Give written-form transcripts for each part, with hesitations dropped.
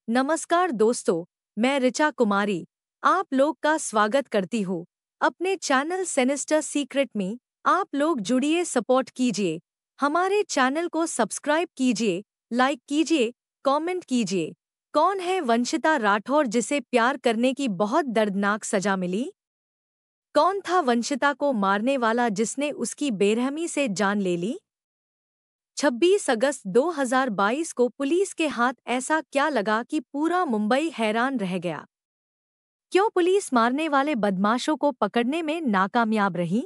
नमस्कार दोस्तों, मैं ऋचा कुमारी आप लोग का स्वागत करती हूँ अपने चैनल सेनेस्टर सीक्रेट में। आप लोग जुड़िए, सपोर्ट कीजिए, हमारे चैनल को सब्सक्राइब कीजिए, लाइक कीजिए, कमेंट कीजिए। कौन है वंशिता राठौर जिसे प्यार करने की बहुत दर्दनाक सजा मिली? कौन था वंशिता को मारने वाला जिसने उसकी बेरहमी से जान ले ली? 26 अगस्त 2022 को पुलिस के हाथ ऐसा क्या लगा कि पूरा मुंबई हैरान रह गया? क्यों पुलिस मारने वाले बदमाशों को पकड़ने में नाकामयाब रही?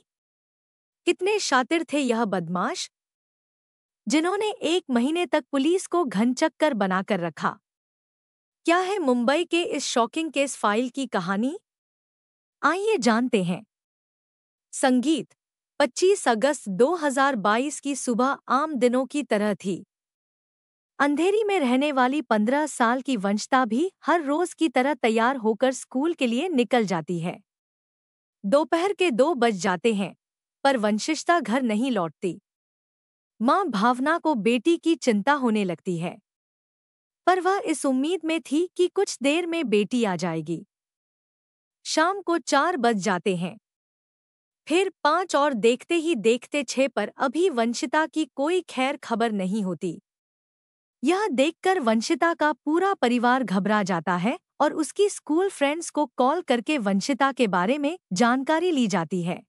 कितने शातिर थे यह बदमाश, जिन्होंने 1 महीने तक पुलिस को घनचक्कर बनाकर रखा? क्या है मुंबई के इस शॉकिंग केस फाइल की कहानी? आइए जानते हैं। संगीत। 25 अगस्त 2022 की सुबह आम दिनों की तरह थी। अंधेरी में रहने वाली 15 साल की वंशिता भी हर रोज की तरह तैयार होकर स्कूल के लिए निकल जाती है। दोपहर के 2 बज जाते हैं, पर वंशिता घर नहीं लौटती। माँ भावना को बेटी की चिंता होने लगती है, पर वह इस उम्मीद में थी कि कुछ देर में बेटी आ जाएगी। शाम को 4 बज जाते हैं, फिर 5 और देखते ही देखते 6 पर अभी वंशिता की कोई खैर खबर नहीं होती। यह देखकर वंशिता का पूरा परिवार घबरा जाता है और उसकी स्कूल फ्रेंड्स को कॉल करके वंशिता के बारे में जानकारी ली जाती है।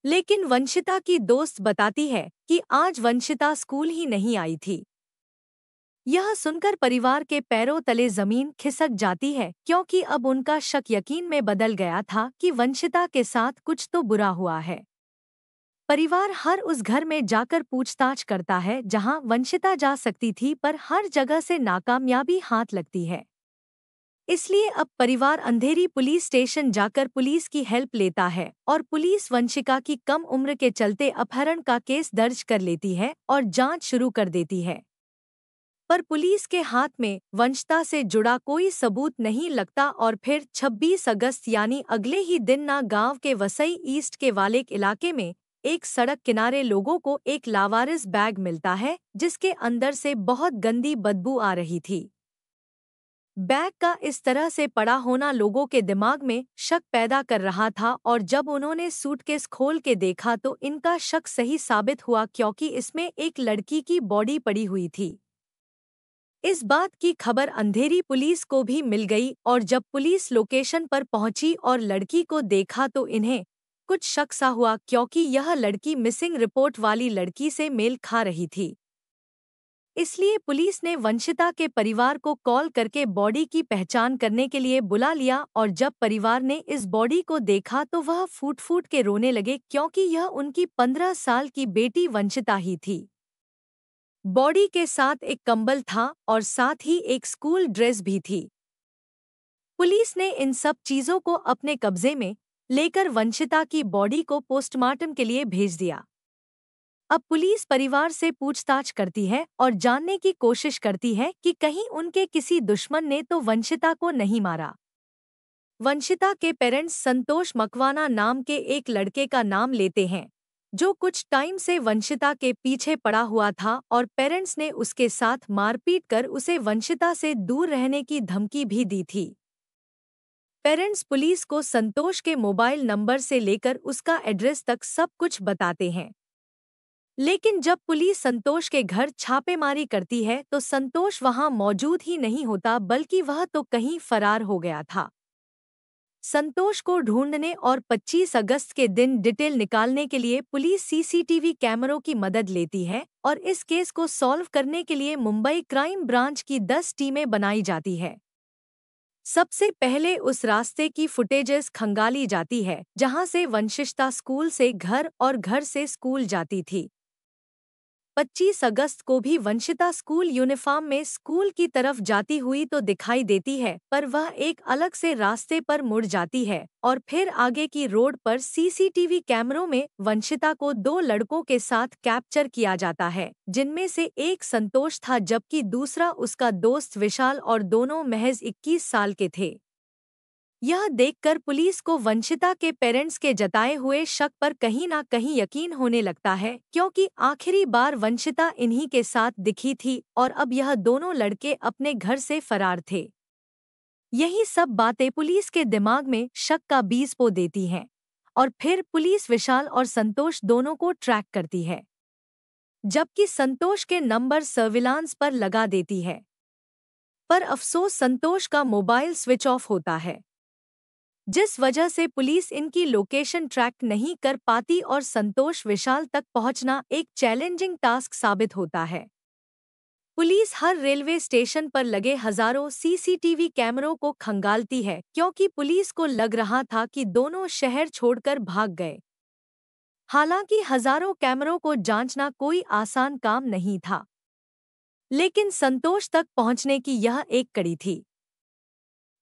लेकिन वंशिता की दोस्त बताती है कि आज वंशिता स्कूल ही नहीं आई थी। यह सुनकर परिवार के पैरों तले जमीन खिसक जाती है, क्योंकि अब उनका शक यकीन में बदल गया था कि वंशिता के साथ कुछ तो बुरा हुआ है। परिवार हर उस घर में जाकर पूछताछ करता है जहां वंशिता जा सकती थी, पर हर जगह से नाकामयाबी हाथ लगती है। इसलिए अब परिवार अंधेरी पुलिस स्टेशन जाकर पुलिस की हेल्प लेता है और पुलिस वंशिका की कम उम्र के चलते अपहरण का केस दर्ज कर लेती है और जांच शुरू कर देती है। पर पुलिस के हाथ में वंशिता से जुड़ा कोई सबूत नहीं लगता और फिर 26 अगस्त यानी अगले ही दिन ना गांव के वसई ईस्ट के वालेक इलाके में एक सड़क किनारे लोगों को एक लावारिस बैग मिलता है, जिसके अंदर से बहुत गंदी बदबू आ रही थी। बैग का इस तरह से पड़ा होना लोगों के दिमाग में शक पैदा कर रहा था और जब उन्होंने सूटकेस खोल के देखा तो इनका शक सही साबित हुआ, क्योंकि इसमें एक लड़की की बॉडी पड़ी हुई थी। इस बात की खबर अंधेरी पुलिस को भी मिल गई और जब पुलिस लोकेशन पर पहुंची और लड़की को देखा तो इन्हें कुछ शक सा हुआ, क्योंकि यह लड़की मिसिंग रिपोर्ट वाली लड़की से मेल खा रही थी। इसलिए पुलिस ने वंशिता के परिवार को कॉल करके बॉडी की पहचान करने के लिए बुला लिया और जब परिवार ने इस बॉडी को देखा तो वह फूट फूट के रोने लगे, क्योंकि यह उनकी 15 साल की बेटी वंशिता ही थी। बॉडी के साथ एक कंबल था और साथ ही एक स्कूल ड्रेस भी थी। पुलिस ने इन सब चीजों को अपने कब्जे में लेकर वंशिता की बॉडी को पोस्टमार्टम के लिए भेज दिया। अब पुलिस परिवार से पूछताछ करती है और जानने की कोशिश करती है कि कहीं उनके किसी दुश्मन ने तो वंशिता को नहीं मारा। वंशिता के पेरेंट्स संतोष मकवाना नाम के एक लड़के का नाम लेते हैं, जो कुछ टाइम से वंशिता के पीछे पड़ा हुआ था और पेरेंट्स ने उसके साथ मारपीट कर उसे वंशिता से दूर रहने की धमकी भी दी थी। पेरेंट्स पुलिस को संतोष के मोबाइल नंबर से लेकर उसका एड्रेस तक सब कुछ बताते हैं। लेकिन जब पुलिस संतोष के घर छापेमारी करती है तो संतोष वहां मौजूद ही नहीं होता, बल्कि वह तो कहीं फरार हो गया था। संतोष को ढूंढने और 25 अगस्त के दिन डिटेल निकालने के लिए पुलिस सीसीटीवी कैमरों की मदद लेती है और इस केस को सॉल्व करने के लिए मुंबई क्राइम ब्रांच की 10 टीमें बनाई जाती है। सबसे पहले उस रास्ते की फुटेजेस खंगाली जाती है जहां से वंशिता स्कूल से घर और घर से स्कूल जाती थी। 25 अगस्त को भी वंशिता स्कूल यूनिफॉर्म में स्कूल की तरफ जाती हुई तो दिखाई देती है, पर वह एक अलग से रास्ते पर मुड़ जाती है और फिर आगे की रोड पर सीसीटीवी कैमरों में वंशिता को 2 लड़कों के साथ कैप्चर किया जाता है, जिनमें से एक संतोष था जबकि दूसरा उसका दोस्त विशाल और दोनों महज 21 साल के थे। यह देखकर पुलिस को वंशिता के पेरेंट्स के जताए हुए शक पर कहीं ना कहीं यकीन होने लगता है, क्योंकि आखिरी बार वंशिता इन्हीं के साथ दिखी थी और अब यह दोनों लड़के अपने घर से फरार थे। यही सब बातें पुलिस के दिमाग में शक का बीज बो देती हैं और फिर पुलिस विशाल और संतोष दोनों को ट्रैक करती है, जबकि संतोष के नंबर सर्विलांस पर लगा देती है। पर अफसोस संतोष का मोबाइल स्विच ऑफ होता है, जिस वजह से पुलिस इनकी लोकेशन ट्रैक नहीं कर पाती और संतोष विशाल तक पहुंचना एक चैलेंजिंग टास्क साबित होता है। पुलिस हर रेलवे स्टेशन पर लगे हजारों सीसीटीवी कैमरों को खंगालती है, क्योंकि पुलिस को लग रहा था कि दोनों शहर छोड़कर भाग गए। हालांकि हजारों कैमरों को जांचना कोई आसान काम नहीं था, लेकिन संतोष तक पहुंचने की यह एक कड़ी थी।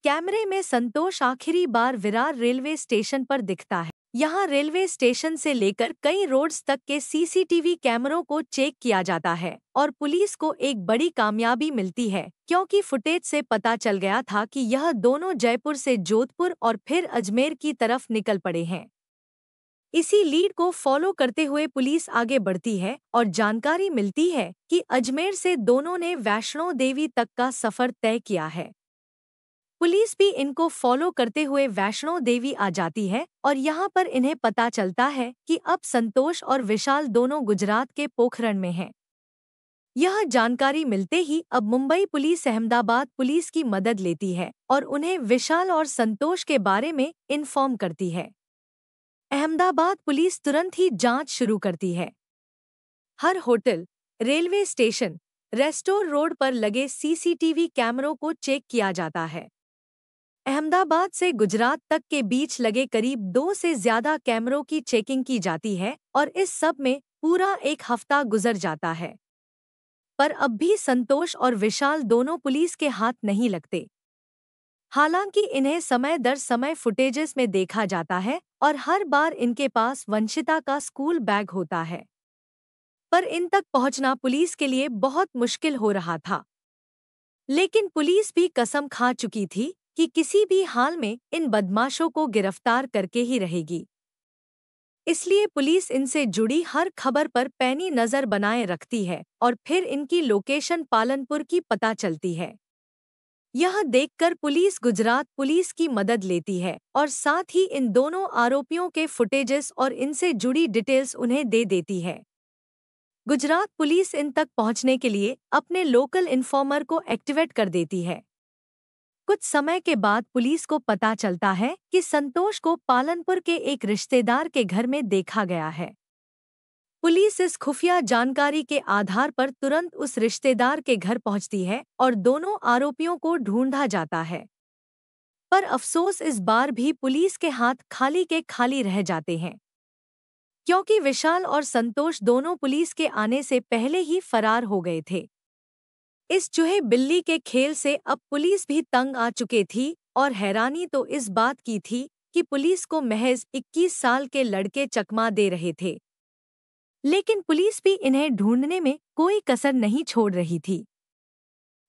कैमरे में संतोष आखिरी बार विरार रेलवे स्टेशन पर दिखता है। यहाँ रेलवे स्टेशन से लेकर कई रोड्स तक के सीसीटीवी कैमरों को चेक किया जाता है और पुलिस को एक बड़ी कामयाबी मिलती है, क्योंकि फुटेज से पता चल गया था कि यह दोनों जयपुर से जोधपुर और फिर अजमेर की तरफ निकल पड़े हैं। इसी लीड को फॉलो करते हुए पुलिस आगे बढ़ती है और जानकारी मिलती है कि अजमेर से दोनों ने वैष्णो देवी तक का सफर तय किया है। पुलिस भी इनको फॉलो करते हुए वैष्णो देवी आ जाती है और यहाँ पर इन्हें पता चलता है कि अब संतोष और विशाल दोनों गुजरात के पोखरण में हैं। यह जानकारी मिलते ही अब मुंबई पुलिस अहमदाबाद पुलिस की मदद लेती है और उन्हें विशाल और संतोष के बारे में इन्फॉर्म करती है। अहमदाबाद पुलिस तुरंत ही जांच शुरू करती है। हर hotel, railway station, restaurant road पर लगे सीसीटीवी कैमरों को चेक किया जाता है। अहमदाबाद से गुजरात तक के बीच लगे करीब 2 से ज्यादा कैमरों की चेकिंग की जाती है और इस सब में पूरा एक हफ्ता गुजर जाता है। पर अब भी संतोष और विशाल दोनों पुलिस के हाथ नहीं लगते। हालांकि इन्हें समय दर समय फुटेजेस में देखा जाता है और हर बार इनके पास वंशिता का स्कूल बैग होता है, पर इन तक पहुंचना पुलिस के लिए बहुत मुश्किल हो रहा था। लेकिन पुलिस भी कसम खा चुकी थी कि किसी भी हाल में इन बदमाशों को गिरफ्तार करके ही रहेगी। इसलिए पुलिस इनसे जुड़ी हर खबर पर पैनी नजर बनाए रखती है और फिर इनकी लोकेशन पालनपुर की पता चलती है। यह देखकर पुलिस गुजरात पुलिस की मदद लेती है और साथ ही इन दोनों आरोपियों के फुटेजेस और इनसे जुड़ी डिटेल्स उन्हें दे देती है। गुजरात पुलिस इन तक पहुंचने के लिए अपने लोकल इन्फॉर्मर को एक्टिवेट कर देती है। कुछ समय के बाद पुलिस को पता चलता है कि संतोष को पालनपुर के एक रिश्तेदार के घर में देखा गया है। पुलिस इस खुफिया जानकारी के आधार पर तुरंत उस रिश्तेदार के घर पहुंचती है और दोनों आरोपियों को ढूंढा जाता है। पर अफसोस इस बार भी पुलिस के हाथ खाली के खाली रह जाते हैं, क्योंकि विशाल और संतोष दोनों पुलिस के आने से पहले ही फरार हो गए थे। इस चूहे बिल्ली के खेल से अब पुलिस भी तंग आ चुके थी और हैरानी तो इस बात की थी कि पुलिस को महज 21 साल के लड़के चकमा दे रहे थे, लेकिन पुलिस भी इन्हें ढूंढने में कोई कसर नहीं छोड़ रही थी।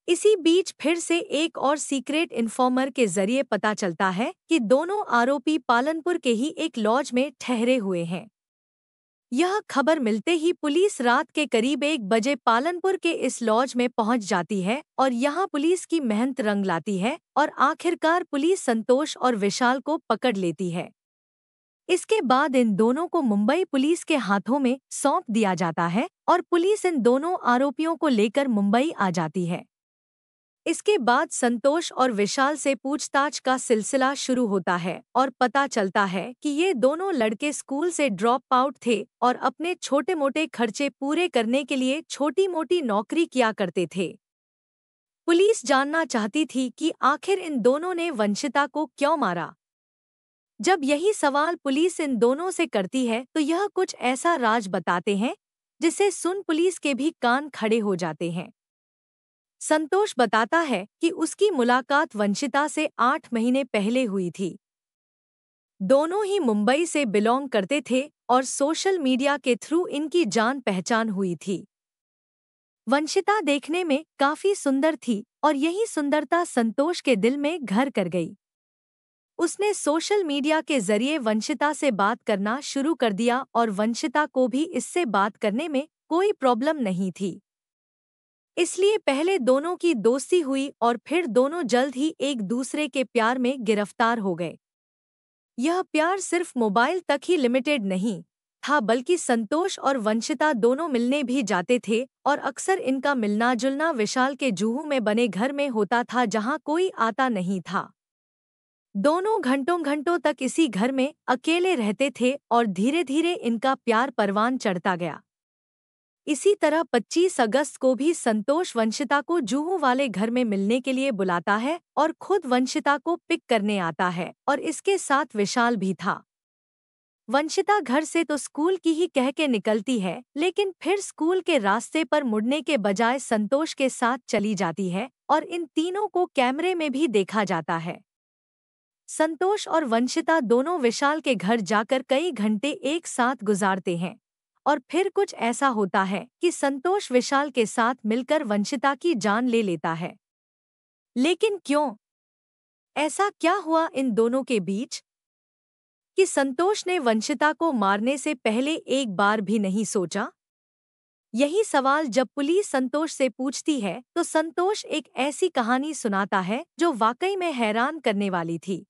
इसी बीच फिर से एक और सीक्रेट इन्फॉर्मर के जरिए पता चलता है कि दोनों आरोपी पालनपुर के ही एक लॉज में ठहरे हुए हैं। यह खबर मिलते ही पुलिस रात के करीब 1 बजे पालनपुर के इस लॉज में पहुंच जाती है और यहां पुलिस की मेहनत रंग लाती है और आखिरकार पुलिस संतोष और विशाल को पकड़ लेती है। इसके बाद इन दोनों को मुंबई पुलिस के हाथों में सौंप दिया जाता है और पुलिस इन दोनों आरोपियों को लेकर मुंबई आ जाती है। इसके बाद संतोष और विशाल से पूछताछ का सिलसिला शुरू होता है और पता चलता है कि ये दोनों लड़के स्कूल से ड्रॉप आउट थे और अपने छोटे मोटे खर्चे पूरे करने के लिए छोटी मोटी नौकरी किया करते थे। पुलिस जानना चाहती थी कि आखिर इन दोनों ने वंशिता को क्यों मारा। जब यही सवाल पुलिस इन दोनों से करती है तो यह कुछ ऐसा राज बताते हैं जिसे सुन पुलिस के भी कान खड़े हो जाते हैं। संतोष बताता है कि उसकी मुलाकात वंशिता से 8 महीने पहले हुई थी। दोनों ही मुंबई से बिलोंग करते थे और सोशल मीडिया के थ्रू इनकी जान पहचान हुई थी। वंशिता देखने में काफी सुंदर थी और यही सुंदरता संतोष के दिल में घर कर गई। उसने सोशल मीडिया के जरिए वंशिता से बात करना शुरू कर दिया और वंशिता को भी इससे बात करने में कोई प्रॉब्लम नहीं थी। इसलिए पहले दोनों की दोस्ती हुई और फिर दोनों जल्द ही एक दूसरे के प्यार में गिरफ्तार हो गए। यह प्यार सिर्फ मोबाइल तक ही लिमिटेड नहीं था, बल्कि संतोष और वंशिता दोनों मिलने भी जाते थे और अक्सर इनका मिलना जुलना विशाल के जुहू में बने घर में होता था, जहां कोई आता नहीं था। दोनों घंटों घंटों तक इसी घर में अकेले रहते थे और धीरे धीरे इनका प्यार परवान चढ़ता गया। इसी तरह 25 अगस्त को भी संतोष वंशिता को जुहू वाले घर में मिलने के लिए बुलाता है और खुद वंशिता को पिक करने आता है और इसके साथ विशाल भी था। वंशिता घर से तो स्कूल की ही कह के निकलती है, लेकिन फिर स्कूल के रास्ते पर मुड़ने के बजाय संतोष के साथ चली जाती है और इन तीनों को कैमरे में भी देखा जाता है। संतोष और वंशिता दोनों विशाल के घर जाकर कई घंटे एक साथ गुजारते हैं और फिर कुछ ऐसा होता है कि संतोष विशाल के साथ मिलकर वंशिता की जान ले लेता है। लेकिन क्यों? ऐसा क्या हुआ इन दोनों के बीच कि संतोष ने वंशिता को मारने से पहले एक बार भी नहीं सोचा? यही सवाल जब पुलिस संतोष से पूछती है तो संतोष एक ऐसी कहानी सुनाता है जो वाकई में हैरान करने वाली थी।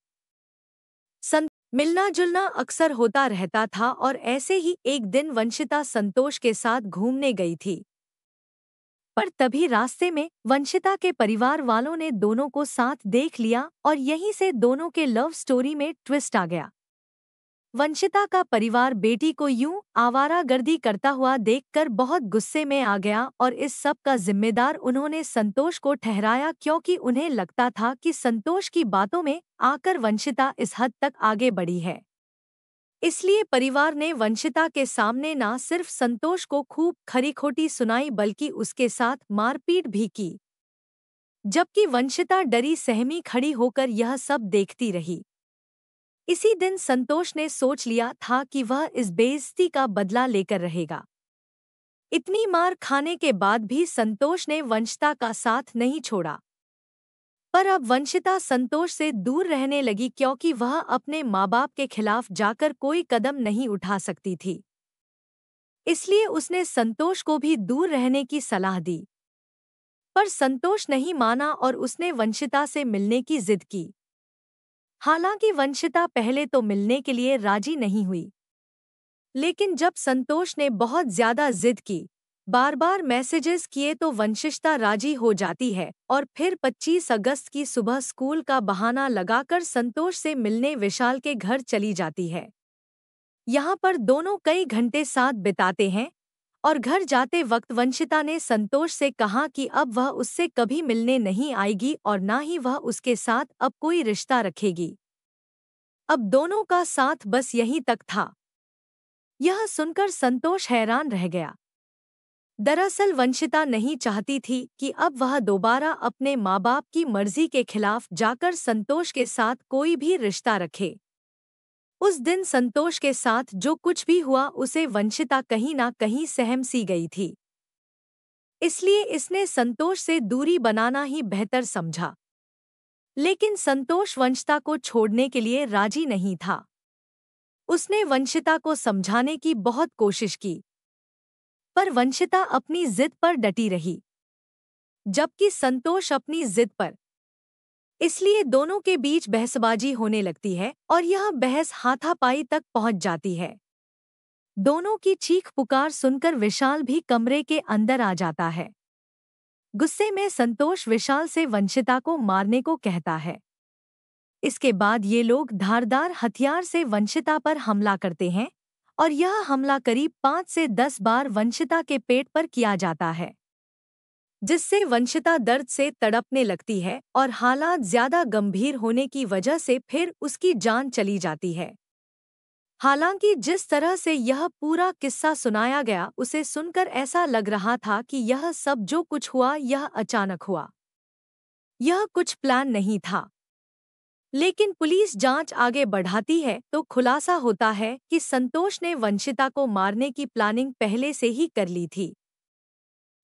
मिलना जुलना अक्सर होता रहता था और ऐसे ही एक दिन वंशिता संतोष के साथ घूमने गई थी। पर तभी रास्ते में वंशिता के परिवार वालों ने दोनों को साथ देख लिया और यहीं से दोनों के लव स्टोरी में ट्विस्ट आ गया। वंशिता का परिवार बेटी को यूं आवारागर्दी करता हुआ देखकर बहुत गुस्से में आ गया और इस सब का जिम्मेदार उन्होंने संतोष को ठहराया, क्योंकि उन्हें लगता था कि संतोष की बातों में आकर वंशिता इस हद तक आगे बढ़ी है। इसलिए परिवार ने वंशिता के सामने न सिर्फ संतोष को खूब खरी खोटी सुनाई बल्कि उसके साथ मारपीट भी की, जबकि वंशिता डरी सहमी खड़ी होकर यह सब देखती रही। इसी दिन संतोष ने सोच लिया था कि वह इस बेइज्जती का बदला लेकर रहेगा। इतनी मार खाने के बाद भी संतोष ने वंशिता का साथ नहीं छोड़ा। पर अब वंशिता संतोष से दूर रहने लगी, क्योंकि वह अपने माँ बाप के खिलाफ जाकर कोई कदम नहीं उठा सकती थी। इसलिए उसने संतोष को भी दूर रहने की सलाह दी। पर संतोष नहीं माना और उसने वंशिता से मिलने की जिद की। हालांकि वंशिता पहले तो मिलने के लिए राजी नहीं हुई, लेकिन जब संतोष ने बहुत ज्यादा जिद की, बार बार मैसेजेस किए, तो वंशिता राजी हो जाती है और फिर 25 अगस्त की सुबह स्कूल का बहाना लगाकर संतोष से मिलने विशाल के घर चली जाती है। यहाँ पर दोनों कई घंटे साथ बिताते हैं और घर जाते वक्त वंशिता ने संतोष से कहा कि अब वह उससे कभी मिलने नहीं आएगी और ना ही वह उसके साथ अब कोई रिश्ता रखेगी। अब दोनों का साथ बस यहीं तक था। यह सुनकर संतोष हैरान रह गया। दरअसल वंशिता नहीं चाहती थी कि अब वह दोबारा अपने माँ बाप की मर्जी के खिलाफ जाकर संतोष के साथ कोई भी रिश्ता रखे। उस दिन संतोष के साथ जो कुछ भी हुआ उसे वंशिता कहीं ना कहीं सहम सी गई थी। इसलिए इसने संतोष से दूरी बनाना ही बेहतर समझा। लेकिन संतोष वंशिता को छोड़ने के लिए राजी नहीं था। उसने वंशिता को समझाने की बहुत कोशिश की, पर वंशिता अपनी जिद पर डटी रही, जबकि संतोष अपनी जिद पर। इसलिए दोनों के बीच बहसबाजी होने लगती है और यह बहस हाथापाई तक पहुंच जाती है। दोनों की चीख पुकार सुनकर विशाल भी कमरे के अंदर आ जाता है। गुस्से में संतोष विशाल से वंशिता को मारने को कहता है। इसके बाद ये लोग धारदार हथियार से वंशिता पर हमला करते हैं और यह हमला करीब 5 से 10 बार वंशिता के पेट पर किया जाता है, जिससे वंशिता दर्द से तड़पने लगती है और हालात ज्यादा गंभीर होने की वजह से फिर उसकी जान चली जाती है। हालांकि जिस तरह से यह पूरा किस्सा सुनाया गया, उसे सुनकर ऐसा लग रहा था कि यह सब जो कुछ हुआ यह अचानक हुआ। यह कुछ प्लान नहीं था। लेकिन पुलिस जांच आगे बढ़ाती है तो खुलासा होता है कि संतोष ने वंशिता को मारने की प्लानिंग पहले से ही कर ली थी।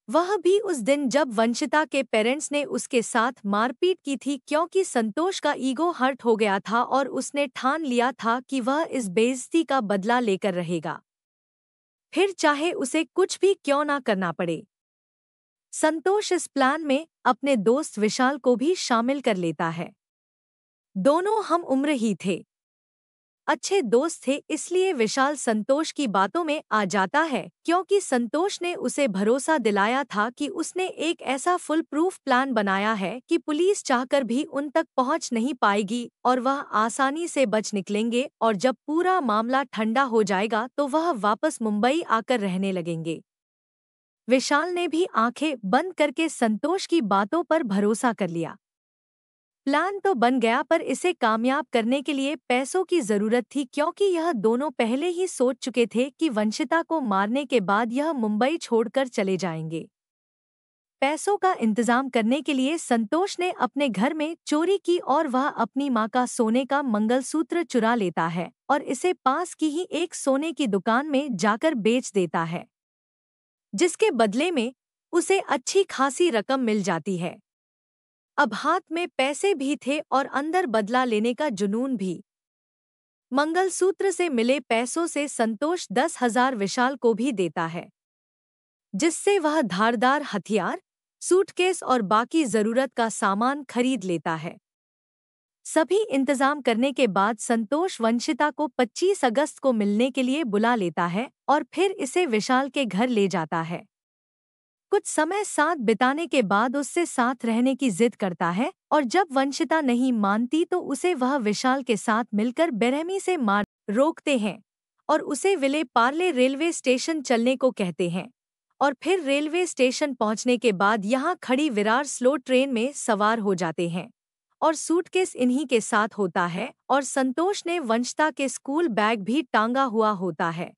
वह भी उस दिन जब वंशिता के पेरेंट्स ने उसके साथ मारपीट की थी, क्योंकि संतोष का ईगो हर्ट हो गया था और उसने ठान लिया था कि वह इस बेइज्जती का बदला लेकर रहेगा, फिर चाहे उसे कुछ भी क्यों ना करना पड़े। संतोष इस प्लान में अपने दोस्त विशाल को भी शामिल कर लेता है। दोनों हम उम्र ही थे, अच्छे दोस्त थे, इसलिए विशाल संतोष की बातों में आ जाता है, क्योंकि संतोष ने उसे भरोसा दिलाया था कि उसने एक ऐसा फुल प्रूफ प्लान बनाया है कि पुलिस चाहकर भी उन तक पहुंच नहीं पाएगी और वह आसानी से बच निकलेंगे, और जब पूरा मामला ठंडा हो जाएगा तो वह वापस मुंबई आकर रहने लगेंगे। विशाल ने भी आंखें बंद करके संतोष की बातों पर भरोसा कर लिया। प्लान तो बन गया, पर इसे कामयाब करने के लिए पैसों की जरूरत थी, क्योंकि यह दोनों पहले ही सोच चुके थे कि वंशिता को मारने के बाद यह मुंबई छोड़कर चले जाएंगे। पैसों का इंतजाम करने के लिए संतोष ने अपने घर में चोरी की और वह अपनी मां का सोने का मंगलसूत्र चुरा लेता है और इसे पास की ही एक सोने की दुकान में जाकर बेच देता है, जिसके बदले में उसे अच्छी खासी रकम मिल जाती है। अब हाथ में पैसे भी थे और अंदर बदला लेने का जुनून भी। मंगलसूत्र से मिले पैसों से संतोष 10,000 विशाल को भी देता है, जिससे वह धारदार हथियार, सूटकेस और बाकी जरूरत का सामान खरीद लेता है। सभी इंतजाम करने के बाद संतोष वंशिता को 25 अगस्त को मिलने के लिए बुला लेता है और फिर इसे विशाल के घर ले जाता है। कुछ समय साथ बिताने के बाद उससे साथ रहने की जिद करता है और जब वंशिता नहीं मानती तो उसे वह विशाल के साथ मिलकर बेरहमी से मार रोकते हैं और उसे विले पार्ले रेलवे स्टेशन चलने को कहते हैं, और फिर रेलवे स्टेशन पहुंचने के बाद यहाँ खड़ी विरार स्लो ट्रेन में सवार हो जाते हैं और सूटकेस इन्हीं के साथ होता है और संतोष ने वंशिता के स्कूल बैग भी टांगा हुआ होता है।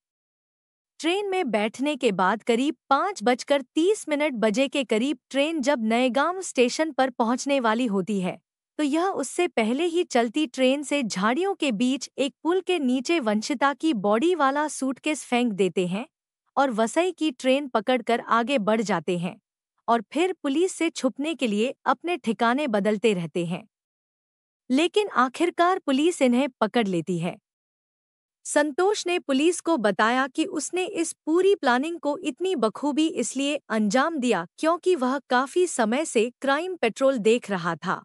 ट्रेन में बैठने के बाद करीब 5:30 बजे के करीब ट्रेन जब नएगांव स्टेशन पर पहुंचने वाली होती है तो यह उससे पहले ही चलती ट्रेन से झाड़ियों के बीच एक पुल के नीचे वंशिता की बॉडी वाला सूटकेस फेंक देते हैं और वसई की ट्रेन पकड़कर आगे बढ़ जाते हैं और फिर पुलिस से छुपने के लिए अपने ठिकाने बदलते रहते हैं, लेकिन आखिरकार पुलिस इन्हें पकड़ लेती है। संतोष ने पुलिस को बताया कि उसने इस पूरी प्लानिंग को इतनी बखूबी इसलिए अंजाम दिया क्योंकि वह काफी समय से क्राइम पेट्रोल देख रहा था।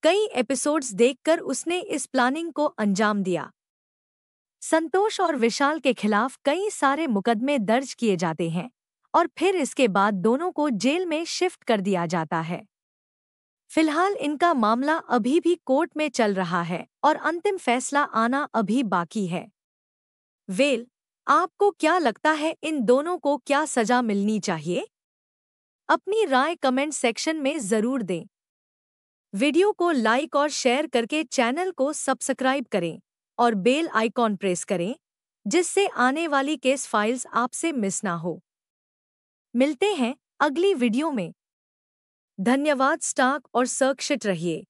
कई एपिसोड्स देखकर उसने इस प्लानिंग को अंजाम दिया। संतोष और विशाल के खिलाफ कई सारे मुकदमे दर्ज किए जाते हैं और फिर इसके बाद दोनों को जेल में शिफ्ट कर दिया जाता है। फिलहाल इनका मामला अभी भी कोर्ट में चल रहा है और अंतिम फैसला आना अभी बाकी है। वेल, आपको क्या लगता है इन दोनों को क्या सजा मिलनी चाहिए? अपनी राय कमेंट सेक्शन में जरूर दें। वीडियो को लाइक और शेयर करके चैनल को सब्सक्राइब करें और बेल आइकॉन प्रेस करें, जिससे आने वाली केस फाइल्स आपसे मिस ना हो। मिलते हैं अगली वीडियो में। धन्यवाद। स्टार्क और सुरक्षित रहिए।